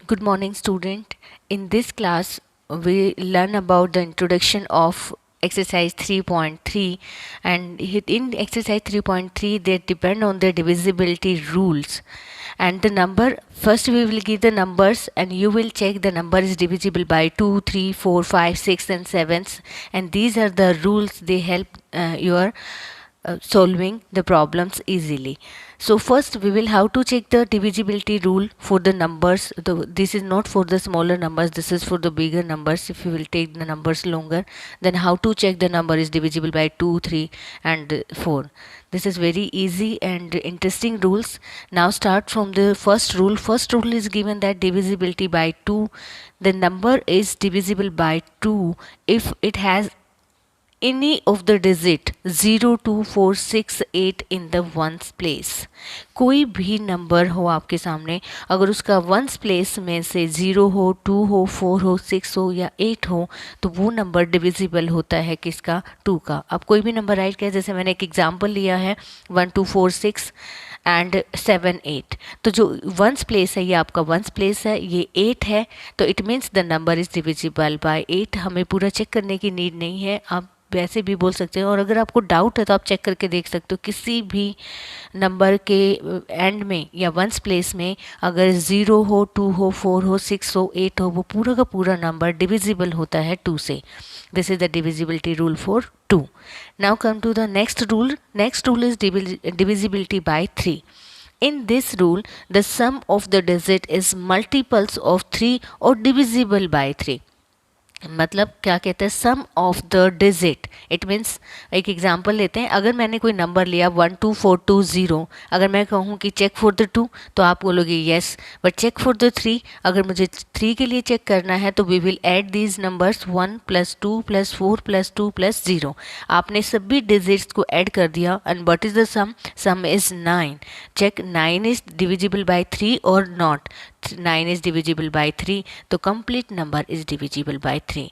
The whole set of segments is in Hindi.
Good morning, student. In this class, we learn about the introduction of exercise 3.3, and in exercise 3.3 they depend on the divisibility rules. And the number, first we will give the numbers and you will check the number is divisible by 2, 3, 4, 5, 6 and 7, and these are the rules. They help your solving the problems easily. So first we will how to check the divisibility rule for the numbers. This is not for the smaller numbers, this is for the bigger numbers. If you will take the numbers longer, then how to check the number is divisible by 2, 3 and 4. This is very easy and interesting rules. Now start from the first rule. First rule is given that divisibility by 2, the number is divisible by 2 if it has any of the digit 0, 2, 4, 6, 8 in the ones place. कोई भी नंबर हो आपके सामने, अगर उसका वंस प्लेस में से 0 हो, 2 हो, 4 हो, 6 हो या 8 हो, तो वो नंबर डिविजिबल होता है किसका? 2 का. अब कोई भी नंबर राइट किया, जैसे मैंने एक एग्जांपल लिया है 1, 2, 4, 6 एंड 7, 8. तो जो वंस प्लेस है ये आपका वंस प्लेस है, ये 8 है, तो it means the number is divisible by 8. हमें पूरा चेक करने की नीड नहीं है, आप वैसे भी बोल सकते हैं. और अगर आपको डाउट है तो आप चेक करके देख सकते हो, किसी भी नंबर के एंड में या वंस प्लेस में अगर 0 हो, 2 हो, 4 हो, 6 हो, 8 हो, वो पूरा का पूरा नंबर डिविजिबल होता है 2 से. This is the divisibility rule for 2. Now come to the next rule. Next rule is divisibility by 3. In this rule, the sum of the digit is multiples of 3 or divisible by 3. मतलब क्या कहते हैं? Sum of the digit. It means एक एग्जांपल लेते हैं. अगर मैंने कोई नंबर लिया 1, 2, 4, 2, 0, अगर मैं कहूँ कि चेक फॉर द 2, तो आप बोलोगे yes, but check for the 3, अगर मुझे 3 के लिए चेक करना है तो we will add these numbers 1 + 2 + 4 + 2 + 0. आपने सभी डिजिट्स को ऐड कर दिया and what is the sum? Sum is 9. Check 9 is divisible by 3 और नॉट. 9 is divisible by 3, तो complete number is divisible by 3.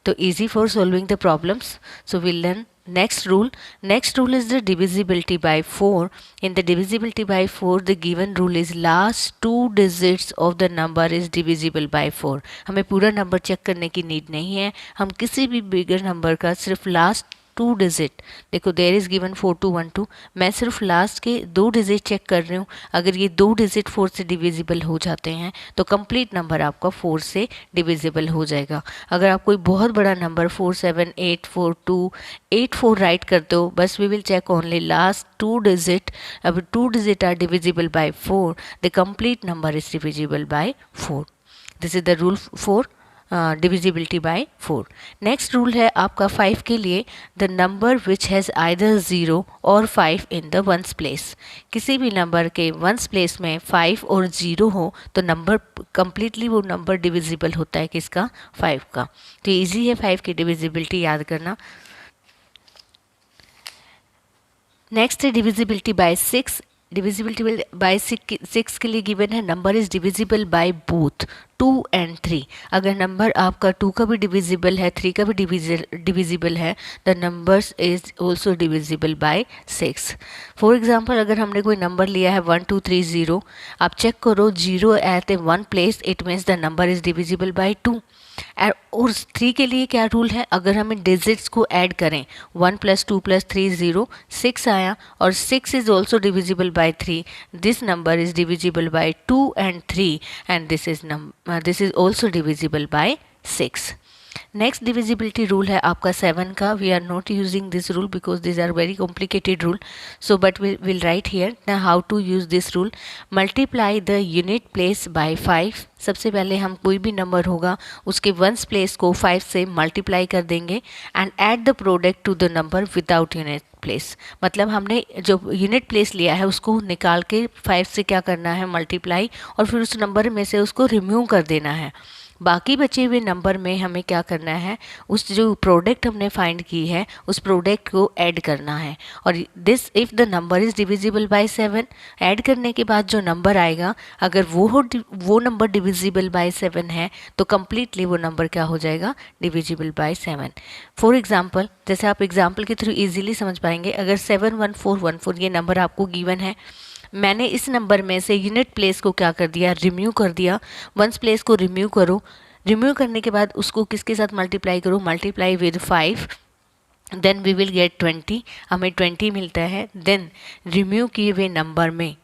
तो easy for solving the problems. So we'll learn next rule. Next rule is the divisibility by 4. In the divisibility by 4, the given rule is last 2 digits of the number is divisible by 4. हमें पूरा नंबर चेक करने की नीड नहीं है, हम किसी भी बिगर नंबर का सिर्फ लास्ट 2 डिजिट, देखो देयर इज़ गिवन 4212, मैं सिर्फ लास्ट के 2 डिजिट चेक कर रही हूँ. अगर ये 2 डिजिट 4 से डिविजिबल हो जाते हैं तो कंप्लीट नंबर आपका 4 से डिविजिबल हो जाएगा. अगर आप कोई बहुत बड़ा नंबर 4, 7, 8, 4, 2, 8, 4 राइट करते हो, बस we will check only last 2 digit. अब 2 digit are divisible by 4, the complete number is divisible by 4. This is the rule for divisibility by 4. Next rule है आपका 5 के लिए. The number which has either 0 और 5 इन द वंस प्लेस. किसी भी नंबर के वंस प्लेस में 5 और 0 हो तो नंबर कंप्लीटली वो नंबर डिविजिबल होता है किसका? 5 का. तो ईजी है 5 की डिविजिबिलिटी याद करना. नेक्स्ट है डिविजिबिलिटी बाय 6. डिविजिबिलिटी बाय 6 के लिए गिवन है number is divisible by both 2 and 3. अगर नंबर आपका 2 का भी डिविजिबल है, 3 का भी डिविजिबल है, the numbers is also divisible by 6. For example अगर हमने कोई नंबर लिया है 1, 2, 3, 0, आप चेक करो 0 at a 1 place, it means the number is divisible by 2. और 3 के लिए क्या रूल है? अगर हमें डिजिट्स को ऐड करें 1 + 2 + 3 0, 6 आया, और 6 is also divisible by 3. This number is divisible by 2 and 3 and this is also divisible by 6. Next divisibility rule है आपका 7 का. We are not using this rule because this are very complicated rule, so but will write here ना how to use this rule. Multiply the unit place by 5. सबसे पहले हम कोई भी नंबर होगा उसके वंस प्लेस को 5 से मल्टीप्लाई कर देंगे and add the product to the number without unit place. मतलब हमने जो यूनिट प्लेस लिया है उसको निकाल के 5 से क्या करना है? मल्टीप्लाई, और फिर उस नंबर में से उसको रिमूव कर देना है. बाकी बचे हुए नंबर में हमें क्या करना है? उस जो प्रोडक्ट हमने फाइंड की है उस प्रोडक्ट को ऐड करना है. और this if the number is divisible by 7, add करने के बाद जो नंबर आएगा अगर वो नंबर डिविजिबल बाय 7 है तो कम्प्लीटली वो नंबर क्या हो जाएगा? Divisible by 7. फॉर एग्जाम्पल, जैसे आप एग्जाम्पल के थ्रू इजीली समझ पाएंगे, अगर 71414 ये नंबर आपको गिवन है, मैंने इस नंबर में से यूनिट प्लेस को क्या कर दिया, रिम्यू कर दिया। वंस प्लेस को रिम्यू करो, रिम्यू करने के बाद उसको किसके साथ मल्टीप्लाई करो, multiply with 5, then we will get 20, हमें 20 मिलता है। देन रिम्यू किए हुए नंबर में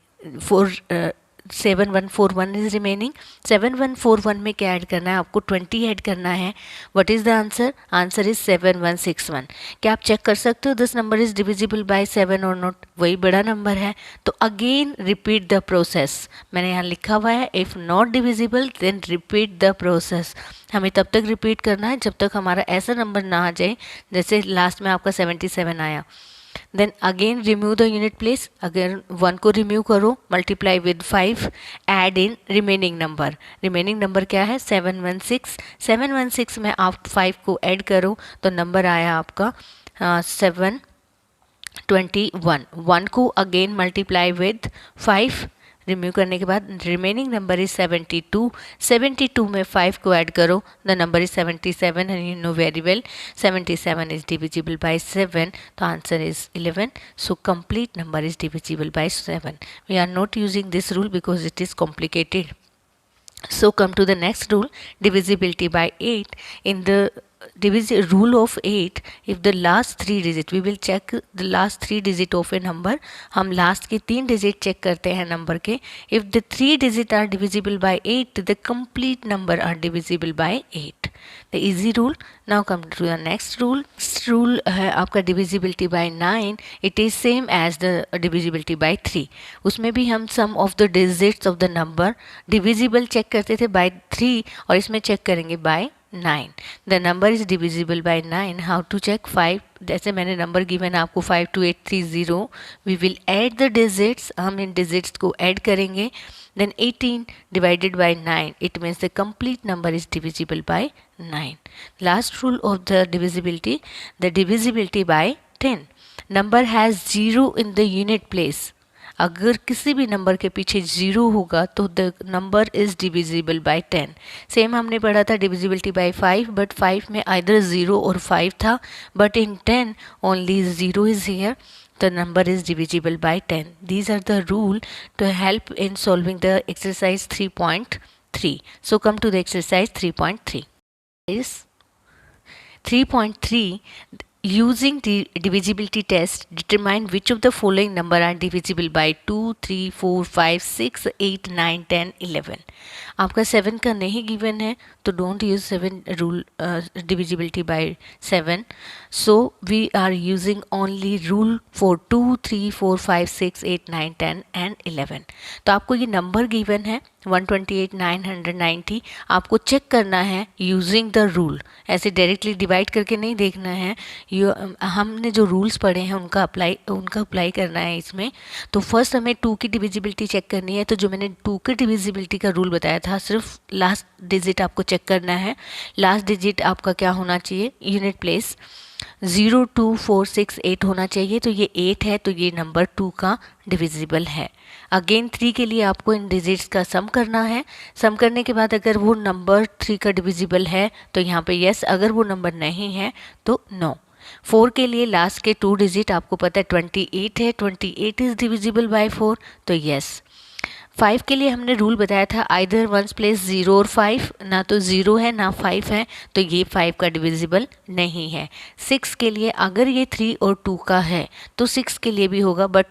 7141 इज रिमेनिंग। 7141 में क्या ऐड करना है आपको, 20 ऐड करना है। What is the answer, answer is 7161। क्या आप चेक कर सकते हो this number is divisible by 7 और नॉट, वही बड़ा नंबर है। तो अगेन रिपीट द प्रोसेस, मैंने यहाँ लिखा हुआ है if not divisible then repeat the process. हमें तब तक रिपीट करना है जब तक हमारा ऐसा नंबर ना आ जाए जैसे लास्ट में आपका 77 आया। Then again remove the unit place, अगर 1 को रिमूव करो, multiply with 5, add in remaining number. Remaining number क्या है, 716। 716 में आप 5 को ऐड करो तो नंबर आया आपका 721। 1 को अगेन मल्टीप्लाई विद 5, रिमूव करने के बाद रिमेनिंग नंबर इज 72। 72 में 5 को ऐड करो, the number is 77 and you know very well 77 is divisible by 7, तो answer is 11। So complete number is divisible by 7। We are not using this rule because it is complicated. So come to the next rule, divisibility by 8. In the rule of 8, if the last 3 digit, we will check the last 3 digit of a number. हम last के 3 digit check करते हैं number के. If the 3 digit are divisible by 8, the complete number are divisible by 8. The easy rule. Now come to the next rule. Next rule है आपका divisibility by 9. It is same as the divisibility by 3. उसमें भी हम sum of the digits of the number divisible check करते थे by 3 और इसमें चेक करेंगे by 9. The number is divisible by 9. How to check, 5 जैसे मैंने नंबर गिवन है आपको 52830, we will add the digits, हम इन डिजिट्स को ऐड करेंगे. Then 18 divided by 9, it means the complete number is divisible by 9. Last rule of the divisibility by 10. Number has 0 in the unit place. अगर किसी भी नंबर के पीछे 0 होगा तो the number is divisible by 10. Same हमने पढ़ा था डिविजिबिलिटी बाय 5, बट 5 में आइदर 0 और 5 था, but in 10 only 0 is here. The number is divisible by 10. These are the rule to help in solving the exercise 3.3. So come to the exercise 3.3. is 3.3. Using the divisibility test, determine which of the following number are divisible by 2, 3, 4, 5, 6, 8, 9, 10, 11. आपका 7 का नहीं गिवन है तो don't use 7 rule divisibility by 7. So we are using only rule for 2, 3, 4, 5, 6, 8, 9, 10 and 11. तो आपको ये नंबर गिवन है 128, 990. आपको चेक करना है यूजिंग द रूल, ऐसे डायरेक्टली डिवाइड करके नहीं देखना है. हमने जो रूल्स पढ़े हैं उनका अप्लाई करना है इसमें. तो फर्स्ट हमें 2 की डिविजिबिलिटी चेक करनी है. तो जो मैंने 2 की डिविजिबिलिटी का रूल बताया था, सिर्फ लास्ट डिजिट आपको चेक करना है. लास्ट डिजिट आपका क्या होना चाहिए, यूनिट प्लेस 0, 2, 4, 6, 8 होना चाहिए. तो ये 8 है तो ये नंबर 2 का डिविजिबल है. अगेन 3 के लिए आपको इन डिजिट्स का सम करना है. सम करने के बाद अगर वो नंबर 3 का डिविजिबल है तो यहाँ पे यस, अगर वो नंबर नहीं है तो नो. 4 के लिए लास्ट के 2 डिजिट आपको पता है 28 है, 28 इज डिविजिबल बाय 4 तो यस. 5 के लिए हमने रूल बताया था आइदर वंस प्लेस 0 और 5, ना तो 0 है ना 5 है तो ये 5 का डिविजिबल नहीं है. 6 के लिए अगर ये 3 और 2 का है तो 6 के लिए भी होगा, बट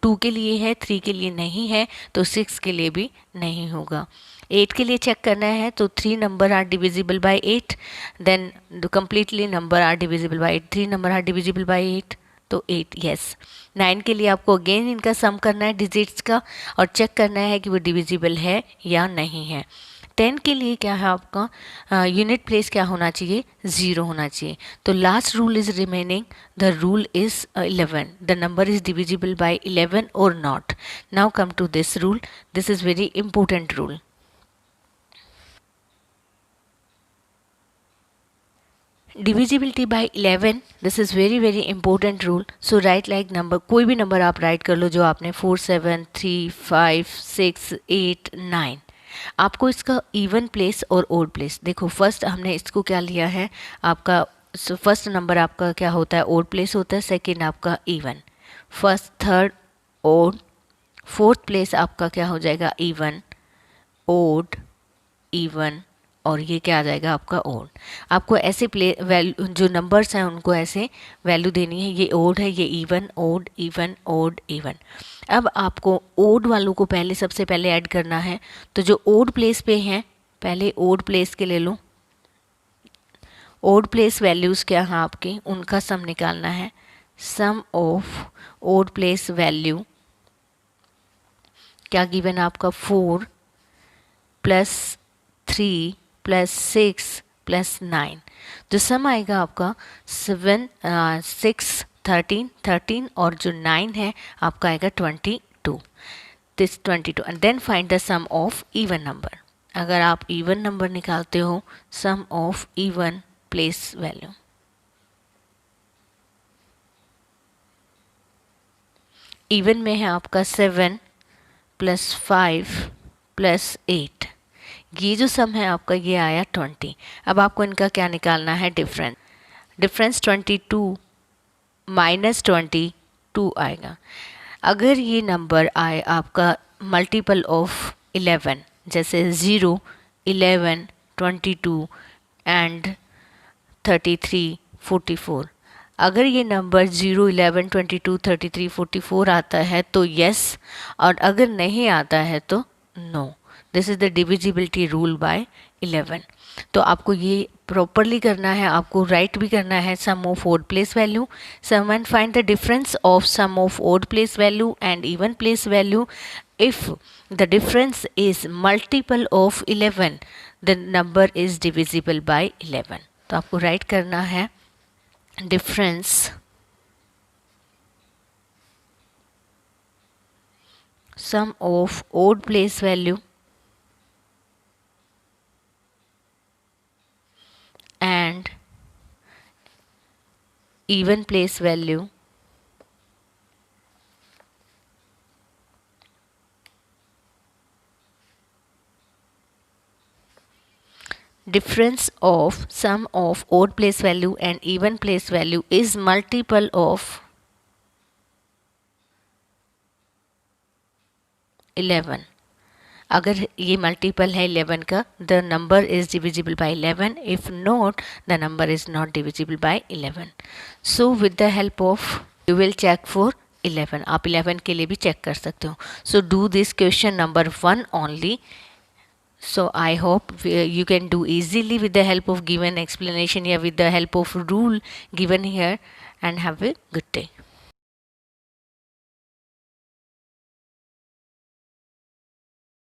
2 के लिए है, 3 के लिए नहीं है तो 6 के लिए भी नहीं होगा. 8 के लिए चेक करना है तो 3 number are divisible by 8, then completely number are divisible by 8, 3 number are divisible by 8 तो 8 यस. 9 के लिए आपको अगेन इनका सम करना है डिजिट्स का और चेक करना है कि वो डिविजिबल है या नहीं है. 10 के लिए क्या है आपका यूनिट प्लेस क्या होना चाहिए, 0 होना चाहिए. तो last rule is remaining, the rule is 11. The number is divisible by 11 और not. Now come to this rule, this is very important rule. Divisibility by 11, this is very very important rule. So right like number, कोई भी नंबर आप राइट कर लो जो आपने 4, 7, 3, 5, 6, 8, 9. आपको इसका इवन प्लेस और ओड प्लेस, देखो फर्स्ट हमने इसको क्या लिया है आपका, फर्स्ट नंबर आपका क्या होता है ओड प्लेस होता है, सेकेंड आपका even, first third odd, fourth place आपका क्या हो जाएगा, इवन, ओड, इवन, और ये क्या आ जाएगा आपका ओड। आपको ऐसे वैल्यू जो नंबर्स हैं उनको ऐसे वैल्यू देनी है, ये ओड है, ये even, odd, even, odd, even. अब आपको ओड वालों को पहले सबसे पहले ऐड करना है, तो जो ओड प्लेस पे हैं पहले ओड प्लेस के ले लो। ओड प्लेस वैल्यूज़ क्या हैं आपके, उनका सम निकालना है। Sum of odd place value क्या गिवन है आपका, 4 प्लस 3 प्लस 6 प्लस 9। जो सम आएगा आपका 7 6 13 13 और जो 9 है आपका आएगा 22, this 22। And then find the sum of even number. अगर आप इवन नंबर निकालते हो, sum of even place value, even में है आपका 7 प्लस 5 प्लस 8, ये जो सम है आपका ये आया 20। अब आपको इनका क्या निकालना है, डिफरेंस। डिफरेंस 22 माइनस 22 आएगा। अगर ये नंबर आए आपका मल्टीपल ऑफ 11, जैसे 0, 11, 22 एंड 33, 44, अगर ये नंबर 0, 11, 22, 33, 44 आता है तो यस, और अगर नहीं आता है तो no. This is the divisibility rule by 11। तो आपको ये प्रॉपरली करना है, आपको राइट भी करना है sum of odd place value, sum and find the difference of sum of odd place value and even place value. If the difference is multiple of 11, the number is divisible by 11। तो आपको राइट करना है difference sum of odd place value and even place value difference of sum of odd place value and even place value is multiple of 11। अगर ये मल्टीपल है 11 का, the number is divisible by 11, if not the number is not divisible by 11। So with the help of you will check for 11, आप 11 के लिए भी चेक कर सकते हो। So do this question number 1 only. So I hope you can do easily with the help of given explanation, या with the help of rule given here, and have a good day.